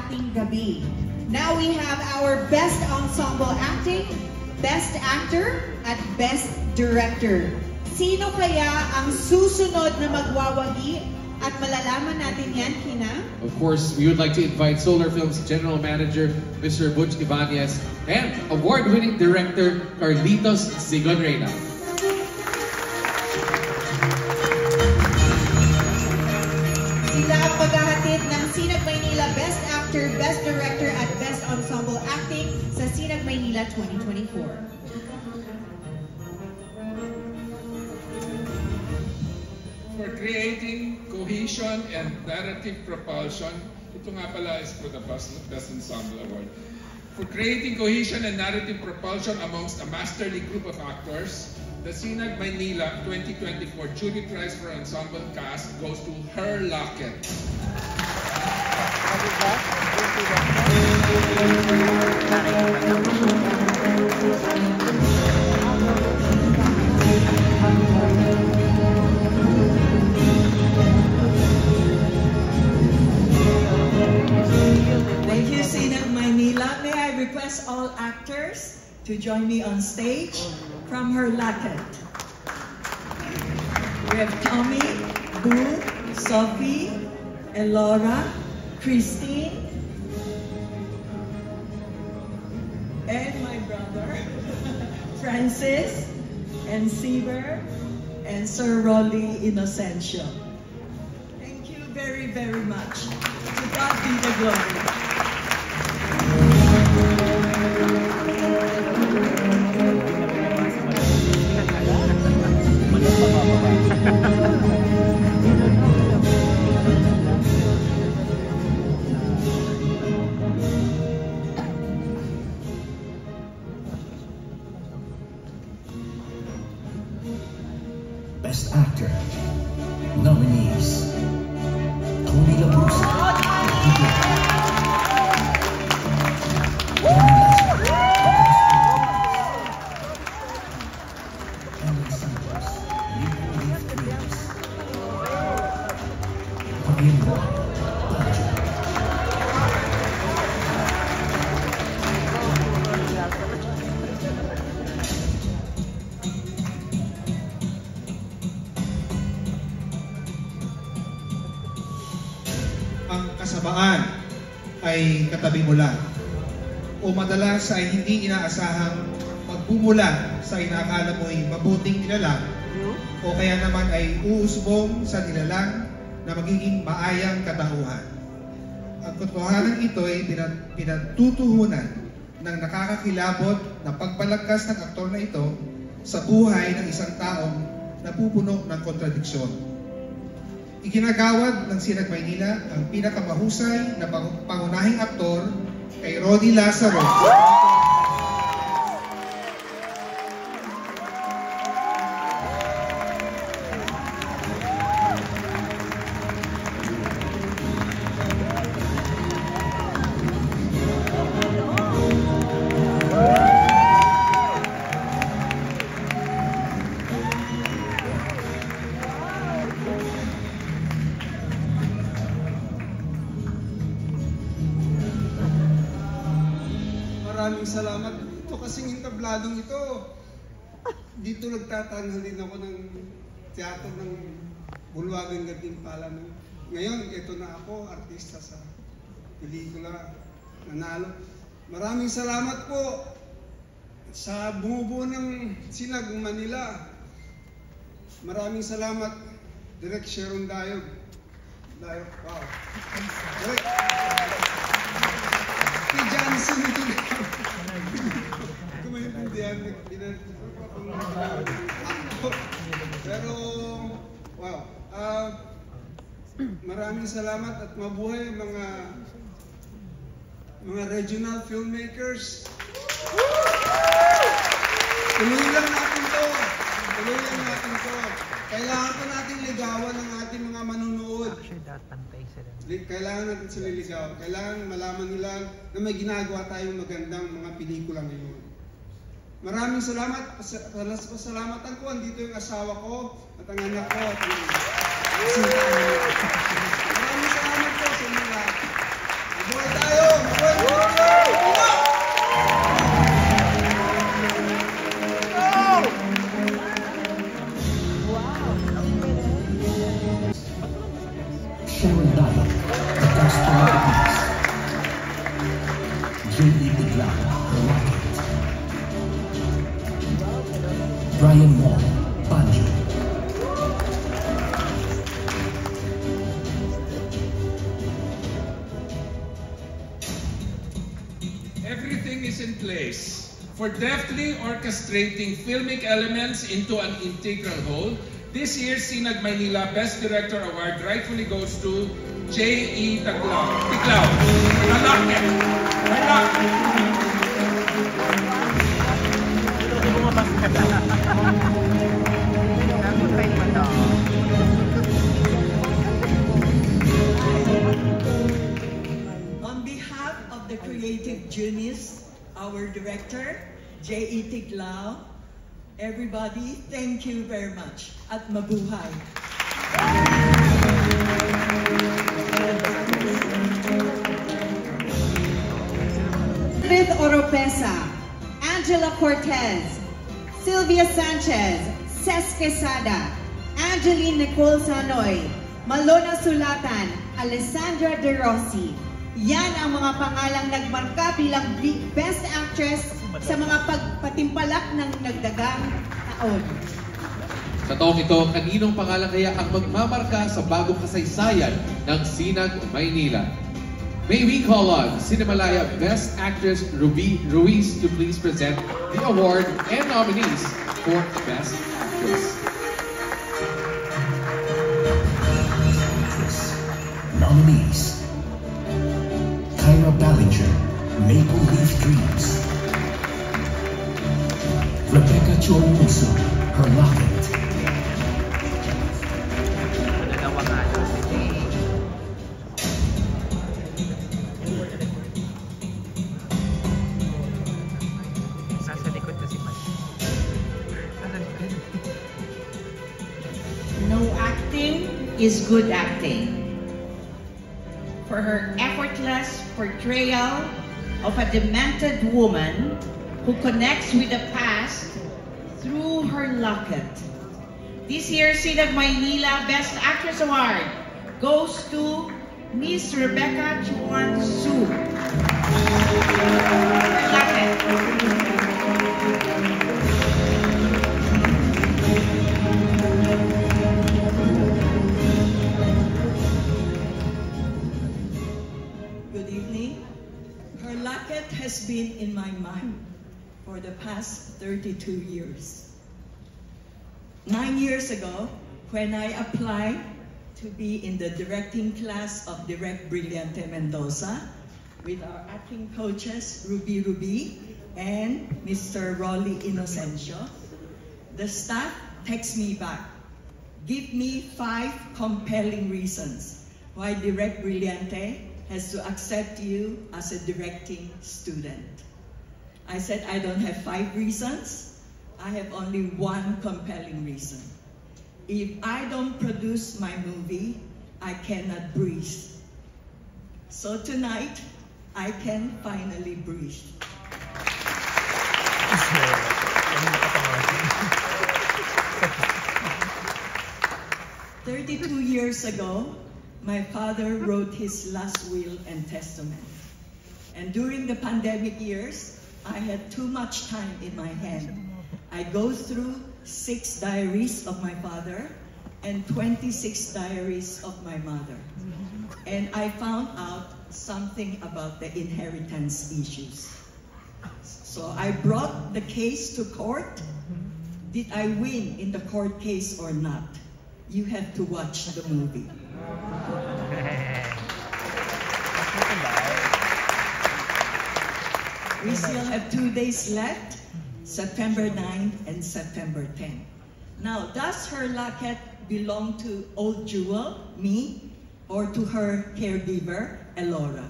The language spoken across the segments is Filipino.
ating gabi. Now we have our Best Ensemble Acting, Best Actor, at Best Director. Sino kaya ang susunod na magwawagi at malalaman natin yan, Kina? Of course, we would like to invite Solar Films General Manager, Mr. Butch Ibanez, and award-winning director, Carlitos Sigonreyna. Sila ang maghahatid ng Sinag Maynila Best Actor, Best Director, at Best Ensemble Acting sa Sinag Maynila 2024. For creating cohesion and narrative propulsion, ito nga pala is for the Best Ensemble Award. For creating cohesion and narrative propulsion amongst a masterly group of actors, the Sinag Maynila 2024 Jury Prize for Ensemble Cast goes to Her Locket. Thank you, Sinag Maynila. May I request all actors to join me on stage from Her Locket. We have Tommy, Boo, Sophie, Elora, Christine, and my brother, Francis, and Seaver, and Sir Rolly Inocencio. Thank you very, very much. To God be the glory. Best Actor nominees: Tony Labusa, Ellen Santos, Leaf Dreams, Pagimbo, Belgium. Ang kasamaan ay katabi mo lang o madalas ay hindi inaasahang magbumula sa inakala mo'y mabuting nilalang o kaya naman ay uusbong sa nilalang na magiging maayang katauhan. Ang katotohanan ito ay pinatutuhunan ng nakakakilabot na pagbalagkas ng aktor na ito sa buhay ng isang taong napupuno ng kontradiksyon. Iginagawad ng Sinag Maynila ang pinakamahusay na pangunahing aktor kay Rodi Lazaro. Maraming salamat. Ito kasing intabladong ito. Dito nagtatanghal din ako ng teatro ng Bulwagang Gantimpala. Ngayon, ito na ako, artista sa pelikula, nanalo. Maraming salamat po sa bumubuo ng Sinag Manila. Maraming salamat, Direk Sharon Dayog. Dayog, wow. Direk. Si Johnson ito. Kung maintindihan, pero, wow. Maraming salamat at mabuhay mga regional filmmakers. Tuloy lang natin to. Tuloy lang natin to. Kailangan pa natin ligawan ng ating mga manunood. Kailangan natin sila ligaw. Kailangan malaman nila na may ginagawa tayong magandang mga pelikula ngayon. Maraming salamat. Pasalamatan ko. Andito yung asawa ko at ang anak ko. Maraming salamat po sa inyo lahat. Mabuhay tayo! Brian Wong, Banjo. Everything is in place for deftly orchestrating filmic elements into an integral whole. This year's Sinag Maynila Best Director Award rightfully goes to J.E. Tiglao. On behalf of the creative genius, our director, J.E. Tiglao, everybody, thank you very much at mabuhay. Edith Oropesa, Angela Cortez, Sylvia Sanchez, Ces Quesada, Angeline Nicole Sanoy, Malona Sulatan, Alessandra De Rossi. Yan ang mga pangalang nagmarka bilang Best Actress sa mga pagpatimpalak ng nagdagang taon. Sa taong ito, kaninong pangalan kaya ang magmamarka sa bagong kasaysayan ng Sinag Maynila? May we call on Cinemalaya Best Actress Ruby Ruiz to please present the award and nominees for Best Actress. Nominees: Kyra Ballinger, Maple Leaf Dreams. Rebecca Chuamuso, Her Locket. No acting is good acting. For her effortless portrayal of a demented woman who connects with the past through her locket. This year's Sinag Maynila Best Actress Award goes to Miss Rebecca Chuamuso. Her locket. Good evening. Her locket has been in my mind for the past 32 years. 9 years ago, when I applied to be in the directing class of Direct Brillante Mendoza with our acting coaches, Ruby and Mr. Rolly Inocencio, the staff texts me back, give me 5 compelling reasons why Direct Brillante has to accept you as a directing student. I said, I don't have 5 reasons. I have only 1 compelling reason. If I don't produce my movie, I cannot breathe. So tonight, I can finally breathe. 32 years ago, my father wrote his last will and testament. And during the pandemic years, I had too much time in my hand. I go through 6 diaries of my father and 26 diaries of my mother. And I found out something about the inheritance issues. So I brought the case to court. Did I win in the court case or not? You have to watch the movie. We still have 2 days left, September 9 and September 10. Now, does her locket belong to Old Jewel, me, or to her caregiver, Elora?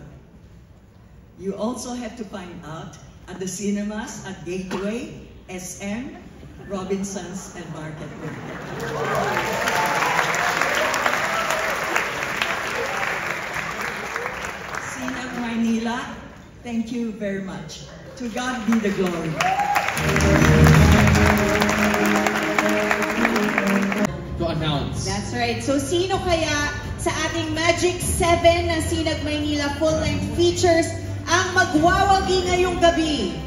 You also have to find out at the cinemas at Gateway, SM, Robinsons, and Market Market. Sinag Maynila, thank you very much. To God be the glory. To announce. That's right. So sino kaya sa ating Magic 7 ng Sinag Maynila full-length features ang magwawagi ngayong gabi?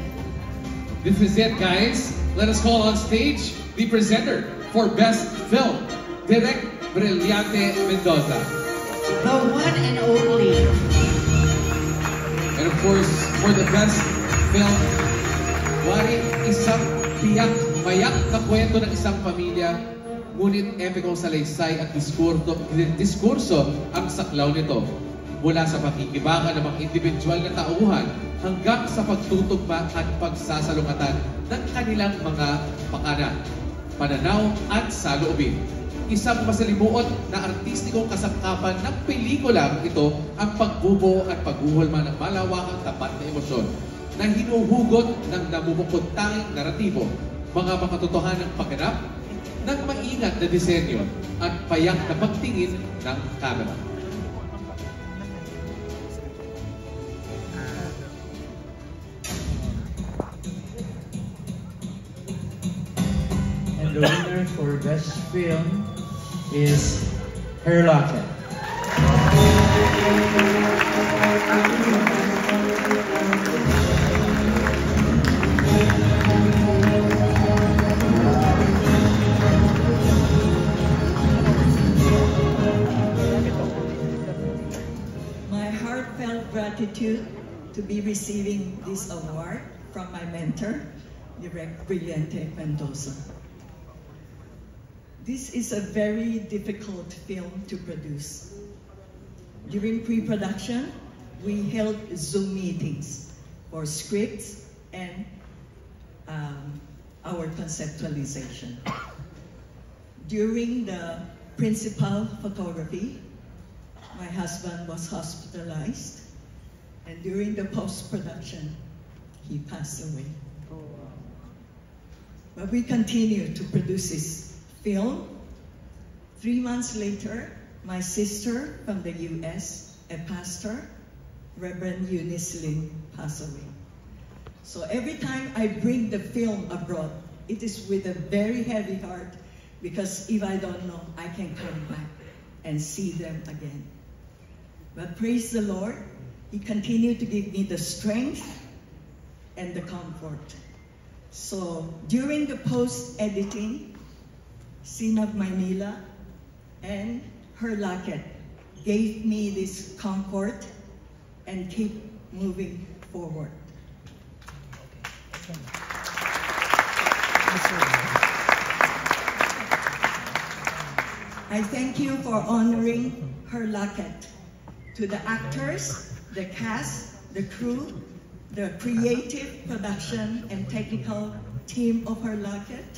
This is it, guys. Let us call on stage the presenter for Best Film, Direk Brillante Mendoza. The one and only. And of course, for the Best Film, waring isang mayak na kwento ng isang pamilya, ngunit epikong salaysay at diskurso ang saklaw nito. Mula sa pakikibangan ng mga individual na tauhan hanggang sa pagtutugma at pagsasalungatan ng kanilang mga pakana, pananaw at saloobin. Isang masalimuot na artistikong kasangkapan ng pelikulang ito ang pagbubuo at paghuhulma ng malawakang tapat na emosyon na hinuhugot ng namumukod tanging naratibo, mga makatotohanang pakinap, ng maingat na disenyo at payak na pagtingin ng kamera. And the winner for Best Film is Her Locket. My heartfelt gratitude to be receiving this award from my mentor, Direk Brillante Mendoza. This is a very difficult film to produce. During pre-production, we held Zoom meetings for scripts and our conceptualization. During the principal photography, my husband was hospitalized, and during the post-production, he passed away. But we continued to produce this film. 3 months later, my sister from the US, a pastor, Reverend Eunice Lin, passed away. So every time I bring the film abroad, it is with a very heavy heart, because if I don't know, I can come back and see them again. But praise the Lord, He continued to give me the strength and the comfort. So during the post-editing, Sinag Maynila and Her Locket gave me this comfort and keep moving forward. I thank you for honoring Her Locket. To the actors, the cast, the crew, the creative production and technical team of Her Locket,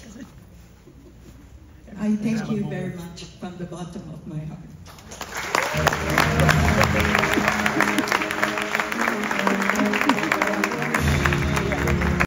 I thank you very much from the bottom of my heart.